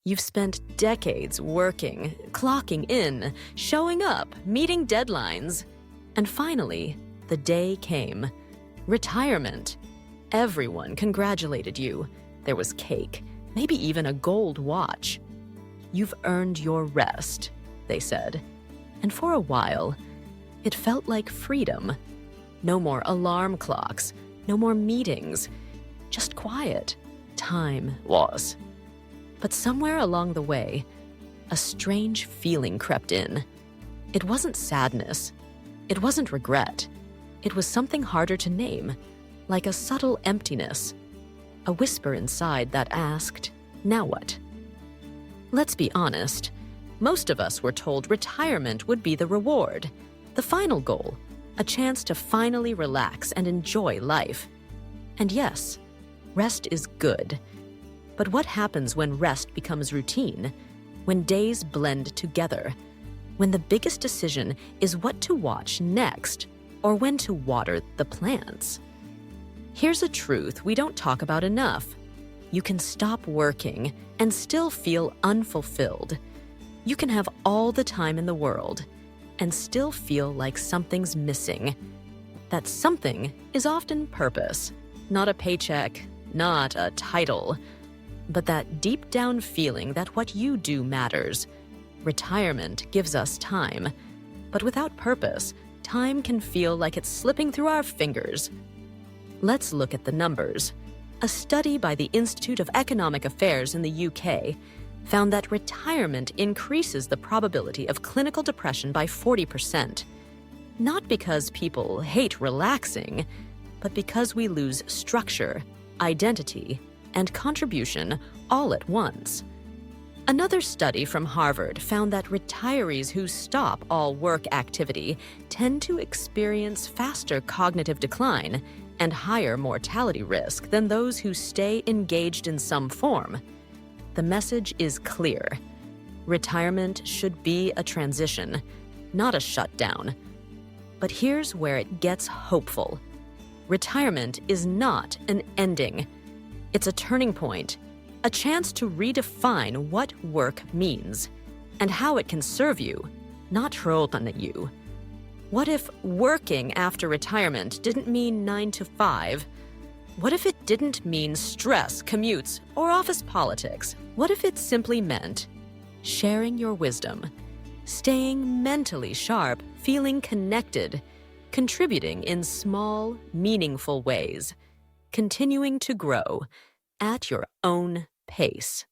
You've spent decades working, clocking in, showing up, meeting deadlines. And finally, the day came. Retirement. Everyone congratulated you. There was cake, maybe even a gold watch. You've earned your rest, they said. And for a while, it felt like freedom. No more alarm clocks, no more meetings, just quiet. Time was. But somewhere along the way, a strange feeling crept in. It wasn't sadness. It wasn't regret. It was something harder to name, like a subtle emptiness, a whisper inside that asked, "Now what?" Let's be honest. Most of us were told retirement would be the reward, the final goal, a chance to finally relax and enjoy life. And yes, rest is good. But what happens when rest becomes routine? When days blend together? When the biggest decision is what to watch next or when to water the plants? Here's a truth we don't talk about enough. You can stop working and still feel unfulfilled. You can have all the time in the world and still feel like something's missing. That something is often purpose, not a paycheck, not a title, but that deep down feeling that what you do matters. Retirement gives us time, but without purpose, time can feel like it's slipping through our fingers. Let's look at the numbers. A study by the Institute of Economic Affairs in the UK found that retirement increases the probability of clinical depression by 40%. Not because people hate relaxing, but because we lose structure, identity, and contribution all at once. Another study from Harvard found that retirees who stop all work activity tend to experience faster cognitive decline and higher mortality risk than those who stay engaged in some form. The message is clear. Retirement should be a transition, not a shutdown. But here's where it gets hopeful. Retirement is not an ending. It's a turning point, a chance to redefine what work means and how it can serve you, not trollpan you. What if working after retirement didn't mean 9 to 5? What if it didn't mean stress, commutes, or office politics? What if it simply meant sharing your wisdom, staying mentally sharp, feeling connected, contributing in small, meaningful ways, continuing to grow at your own pace?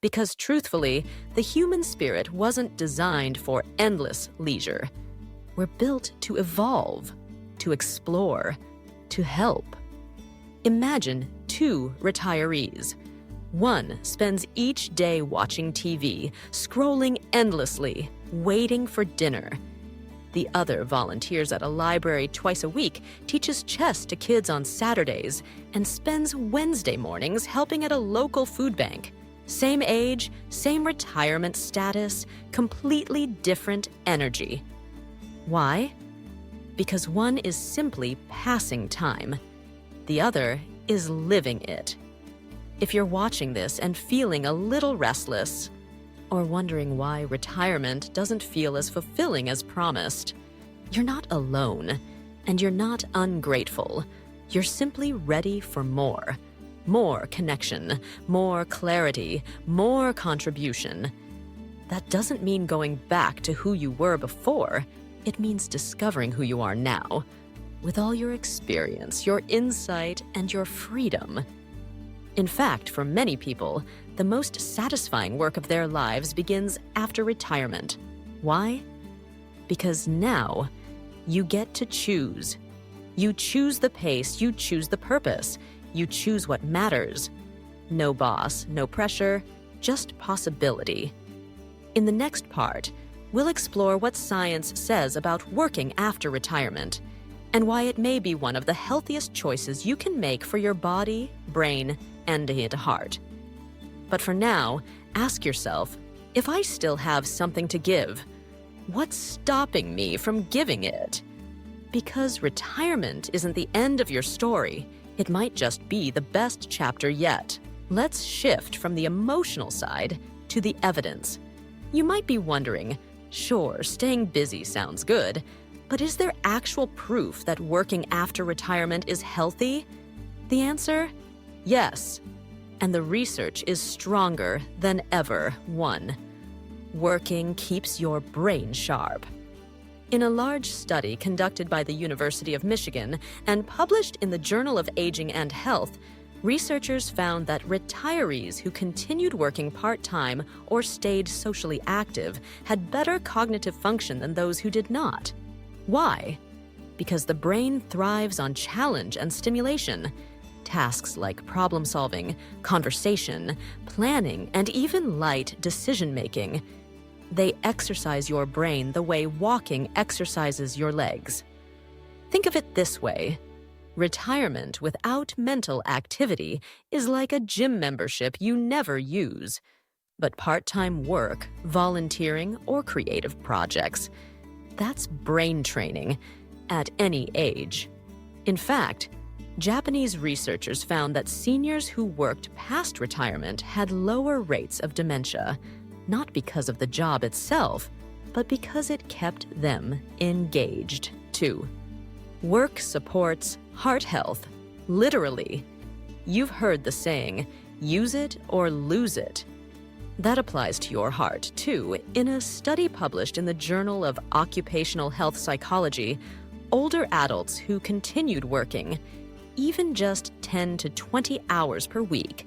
Because truthfully, the human spirit wasn't designed for endless leisure. We're built to evolve, to explore, to help. Imagine two retirees. One spends each day watching TV, scrolling endlessly, waiting for dinner. The other volunteers at a library twice a week, teaches chess to kids on Saturdays, and spends Wednesday mornings helping at a local food bank. Same age, same retirement status, completely different energy. Why? Because one is simply passing time. The other is living it. If you're watching this and feeling a little restless, or wondering why retirement doesn't feel as fulfilling as promised, you're not alone, and you're not ungrateful. You're simply ready for more. More connection, more clarity, more contribution. That doesn't mean going back to who you were before. It means discovering who you are now, with all your experience, your insight, and your freedom. In fact, for many people, the most satisfying work of their lives begins after retirement. Why? Because now you get to choose. You choose the pace, you choose the purpose, you choose what matters. No boss, no pressure, just possibility. In the next part, we'll explore what science says about working after retirement and why it may be one of the healthiest choices you can make for your body, brain, and heart. But for now, ask yourself, if I still have something to give, what's stopping me from giving it? Because retirement isn't the end of your story. It might just be the best chapter yet. Let's shift from the emotional side to the evidence. You might be wondering, sure, staying busy sounds good, but is there actual proof that working after retirement is healthy? The answer? Yes. And the research is stronger than ever. 1. Working keeps your brain sharp. In a large study conducted by the University of Michigan and published in the Journal of Aging and Health, researchers found that retirees who continued working part-time or stayed socially active had better cognitive function than those who did not. Why? Because the brain thrives on challenge and stimulation. Tasks like problem-solving, conversation, planning, and even light decision-making. They exercise your brain the way walking exercises your legs. Think of it this way. Retirement without mental activity is like a gym membership you never use. But part-time work, volunteering, or creative projects, that's brain training at any age. In fact, Japanese researchers found that seniors who worked past retirement had lower rates of dementia, not because of the job itself, but because it kept them engaged. 2. Work supports heart health, literally. You've heard the saying, use it or lose it. That applies to your heart, too. In a study published in the Journal of Occupational Health Psychology, older adults who continued working, even just 10 to 20 hours per week,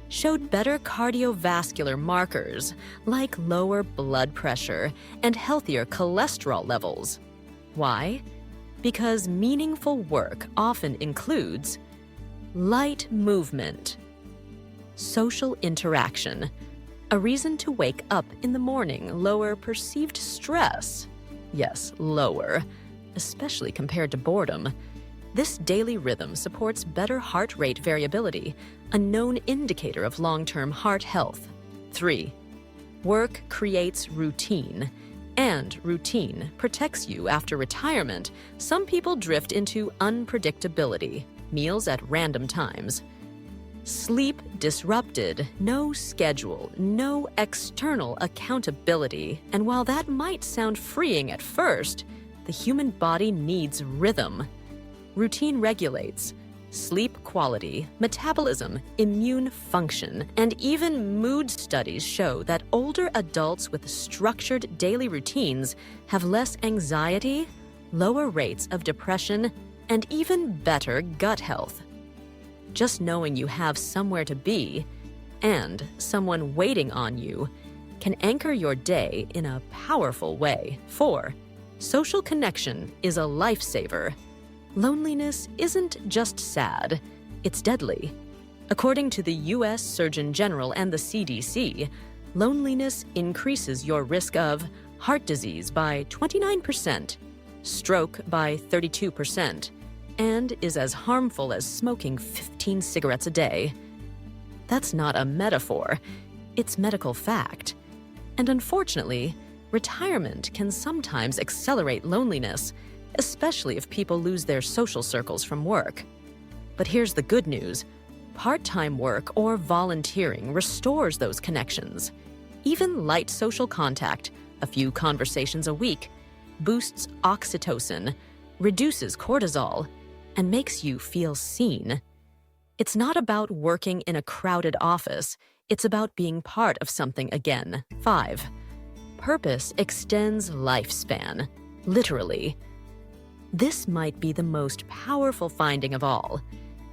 showed better cardiovascular markers like lower blood pressure and healthier cholesterol levels. Why? Because meaningful work often includes light movement, social interaction, a reason to wake up in the morning, lower perceived stress. Yes, lower, especially compared to boredom. This daily rhythm supports better heart rate variability, a known indicator of long-term heart health. 3. Work creates routine, and routine protects you after retirement. Some people drift into unpredictability, meals at random times. Sleep disrupted, no schedule, no external accountability. And while that might sound freeing at first, the human body needs rhythm. Routine regulates sleep quality, metabolism, immune function, and even mood studies show that older adults with structured daily routines have less anxiety, lower rates of depression, and even better gut health. Just knowing you have somewhere to be and someone waiting on you can anchor your day in a powerful way. 4. Social connection is a lifesaver. Loneliness isn't just sad, it's deadly. According to the U.S. Surgeon General and the CDC, loneliness increases your risk of heart disease by 29%, stroke by 32%, and is as harmful as smoking 15 cigarettes a day. That's not a metaphor, it's medical fact. And unfortunately, retirement can sometimes accelerate loneliness, especially if people lose their social circles from work. But here's the good news. Part-time work or volunteering restores those connections. Even light social contact, a few conversations a week, boosts oxytocin, reduces cortisol, and makes you feel seen. It's not about working in a crowded office. It's about being part of something again. 5. Purpose extends lifespan, literally. This might be the most powerful finding of all.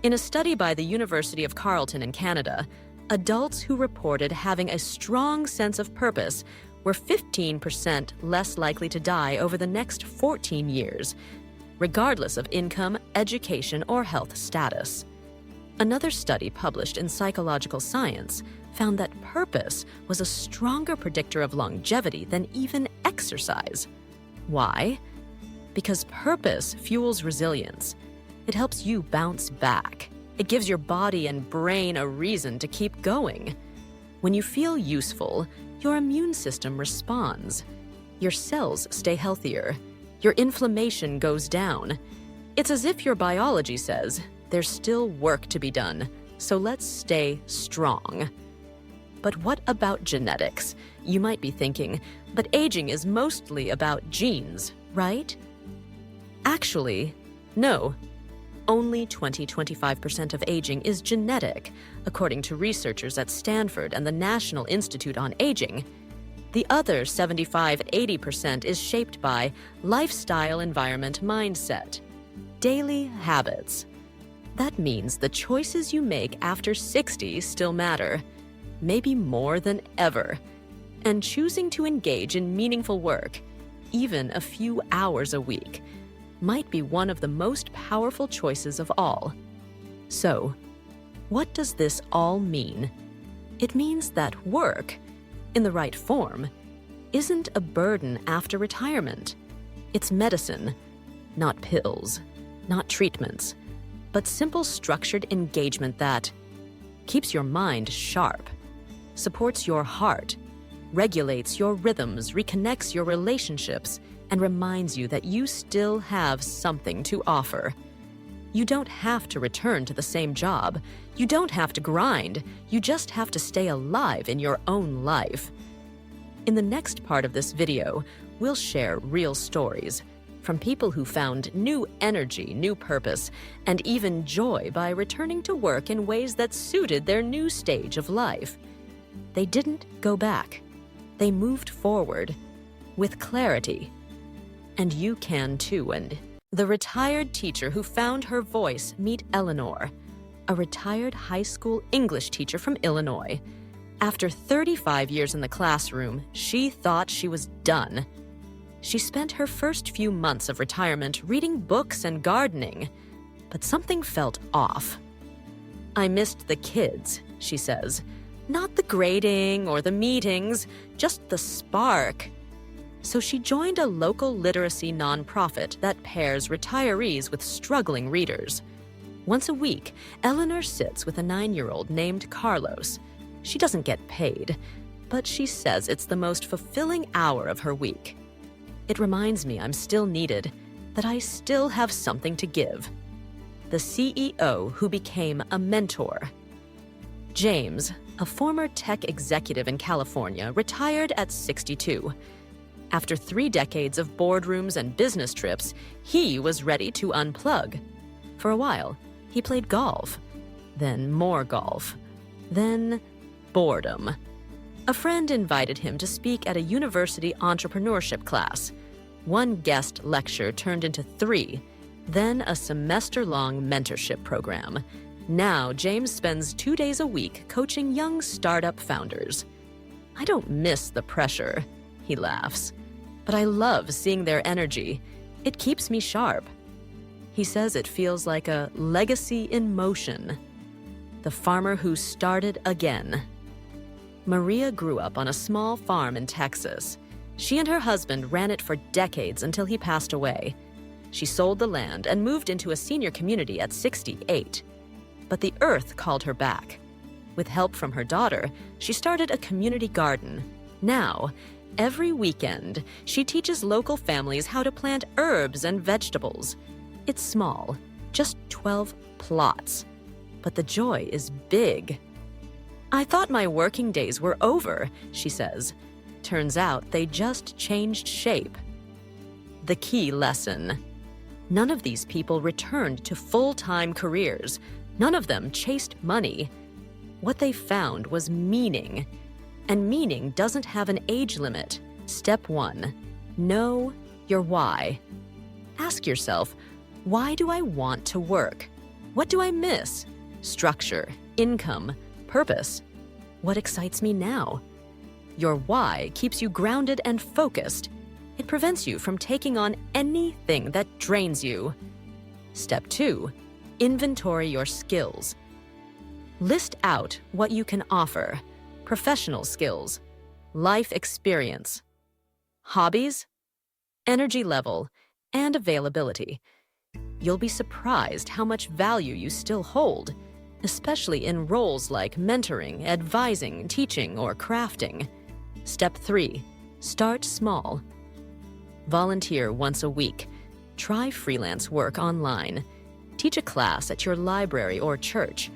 In a study by the University of Carleton in Canada, adults who reported having a strong sense of purpose were 15% less likely to die over the next 14 years, regardless of income, education, or health status. Another study published in Psychological Science found that purpose was a stronger predictor of longevity than even exercise. Why? Because purpose fuels resilience. It helps you bounce back. It gives your body and brain a reason to keep going. When you feel useful, your immune system responds. Your cells stay healthier. Your inflammation goes down. It's as if your biology says, there's still work to be done, So let's stay strong. But what about genetics? You might be thinking, but aging is mostly about genes, right? Actually, no. Only 20-25% of aging is genetic, according to researchers at Stanford and the National Institute on Aging. The other 75-80% is shaped by lifestyle, environment, mindset, daily habits. That means the choices you make after 60 still matter, maybe more than ever. And choosing to engage in meaningful work, even a few hours a week, might be one of the most powerful choices of all. So, what does this all mean? It means that work, in the right form, isn't a burden after retirement. It's medicine, not pills, not treatments, but simple structured engagement that keeps your mind sharp, supports your heart, regulates your rhythms, reconnects your relationships, and reminds you that you still have something to offer. You don't have to return to the same job. You don't have to grind. You just have to stay alive in your own life. In the next part of this video, we'll share real stories from people who found new energy, new purpose, and even joy by returning to work in ways that suited their new stage of life. They didn't go back. They moved forward with clarity. And you can too. And the retired teacher who found her voice, meet Eleanor, a retired high school English teacher from Illinois. After 35 years in the classroom, she thought she was done. She spent her first few months of retirement reading books and gardening, but something felt off. "I missed the kids," she says. "Not the grading or the meetings, just the spark." So she joined a local literacy nonprofit that pairs retirees with struggling readers. Once a week, Eleanor sits with a 9-year-old named Carlos. She doesn't get paid, but she says it's the most fulfilling hour of her week. "It reminds me I'm still needed, that I still have something to give." The CEO who became a mentor. James, a former tech executive in California, retired at 62. After 3 decades of boardrooms and business trips, he was ready to unplug. For a while, he played golf, then more golf, then boredom. A friend invited him to speak at a university entrepreneurship class. One guest lecture turned into 3, then a semester-long mentorship program. Now, James spends 2 days a week coaching young startup founders. "I don't miss the pressure," he laughs, "but I love seeing their energy. It keeps me sharp." He says it feels like a legacy in motion. The farmer who started again. Maria grew up on a small farm in Texas. She and her husband ran it for decades until he passed away. She sold the land and moved into a senior community at 68. But the earth called her back. With help from her daughter, she started a community garden. Now, every weekend, she teaches local families how to plant herbs and vegetables. It's small, just 12 plots. But the joy is big. "I thought my working days were over," she says. Turns out they just changed shape. The key lesson. None of these people returned to full-time careers. None of them chased money. What they found was meaning. And meaning doesn't have an age limit. Step 1. Know your why. Ask yourself, why do I want to work? What do I miss? Structure, income, purpose. What excites me now? Your why keeps you grounded and focused. It prevents you from taking on anything that drains you. Step 2. Inventory your skills. List out what you can offer. Professional skills, life experience, hobbies, energy level, and availability. You'll be surprised how much value you still hold, especially in roles like mentoring, advising, teaching, or crafting. Step 3. Start small. Volunteer once a week. Try freelance work online. Teach a class at your library or church.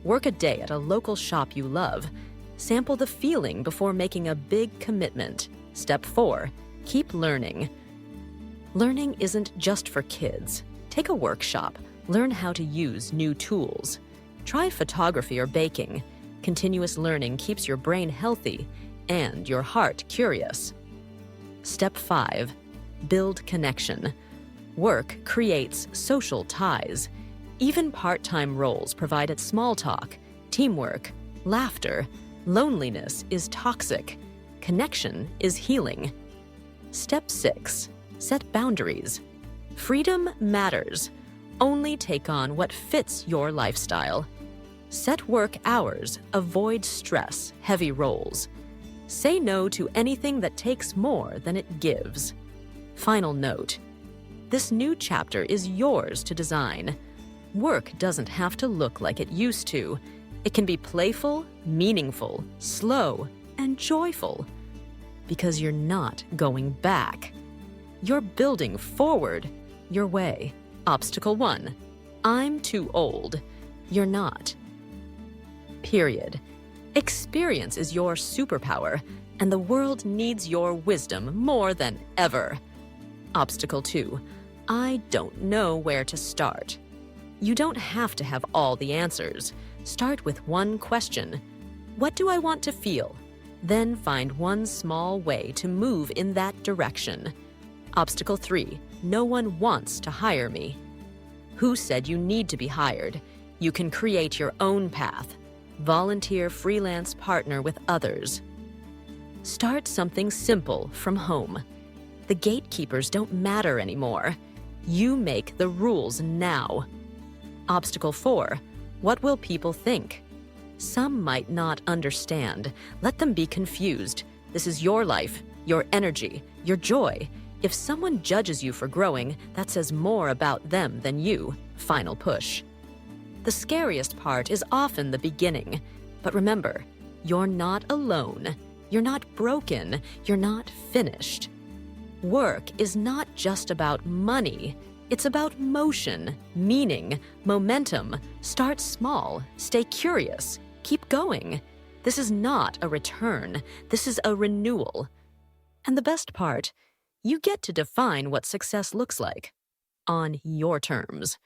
Work a day at a local shop you love. Sample the feeling before making a big commitment. Step 4. Keep learning. Learning isn't just for kids. Take a workshop. Learn how to use new tools. Try photography or baking. Continuous learning keeps your brain healthy and your heart curious. Step 5. Build connection. Work creates social ties. Even part-time roles provided small talk, teamwork, laughter. Loneliness is toxic. Connection is healing. Step 6. Set boundaries. Freedom matters. Only take on what fits your lifestyle. Set work hours. Avoid stress, heavy roles. Say no to anything that takes more than it gives. Final note. This new chapter is yours to design. Work doesn't have to look like it used to. It can be playful, meaningful, slow, and joyful. Because you're not going back. You're building forward your way. Obstacle 1. I'm too old. You're not. Period. Experience is your superpower, and the world needs your wisdom more than ever. Obstacle 2. I don't know where to start. You don't have to have all the answers. Start with one question. What do I want to feel? Then find one small way to move in that direction. Obstacle 3. No one wants to hire me. Who said you need to be hired? You can create your own path. Volunteer, freelance, partner with others. Start something simple from home. The gatekeepers don't matter anymore. You make the rules now. Obstacle 4. What will people think? Some might not understand. Let them be confused. This is your life, your energy, your joy. If someone judges you for growing, that says more about them than you. Final push. The scariest part is often the beginning. But remember, you're not alone. You're not broken. You're not finished. Work is not just about money. It's about motion, meaning, momentum. Start small. Stay curious. Keep going. This is not a return. This is a renewal. And the best part, you get to define what success looks like on your terms.